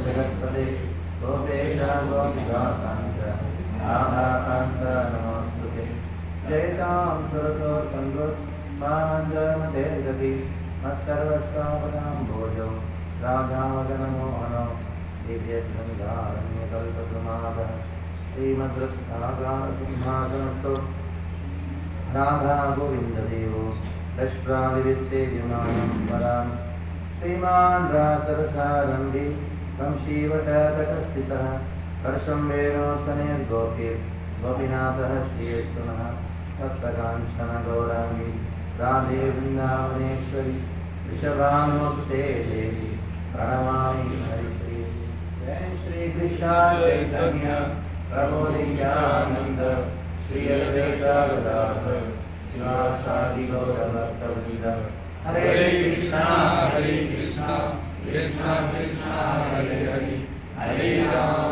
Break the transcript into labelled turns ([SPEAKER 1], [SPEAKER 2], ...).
[SPEAKER 1] जगत्पते गोपेशा गोपिकान्त राधाकान्त नमोस्तुते जयतां सरस्वती मानन्दमते गति मत्सर्वस्वापदां भोजो राधावदनमोहनो दिव्यद्गन्धारण्यकल्पद्रुमादः श्रीमद्रत्नागारसिंहासनस्थो राधा गोविन्ददेवो दष्ट्रादिविसेव्यमानं परान् श्रीमान् रासरसारम्भि वंशीवटतटस्थितः हर्षं वेणोस्तनैर्गोपीर् गोपीनाथः श्रीयस्तुनः तत्प्रकाञ्चन गौराङ्गी राधे वृन्दावनेश्वरी वृषभानुसुते देवी प्रणमामि हरिप्रिये जय श्री कृष्ण चैतन्य प्रभु नित्यानंद श्री अद्वैत गदाधर शिवासादि गौरभक्तवृन्द हरे कृष्णा कृष्णा कृष्णा हरे हरे हरे राम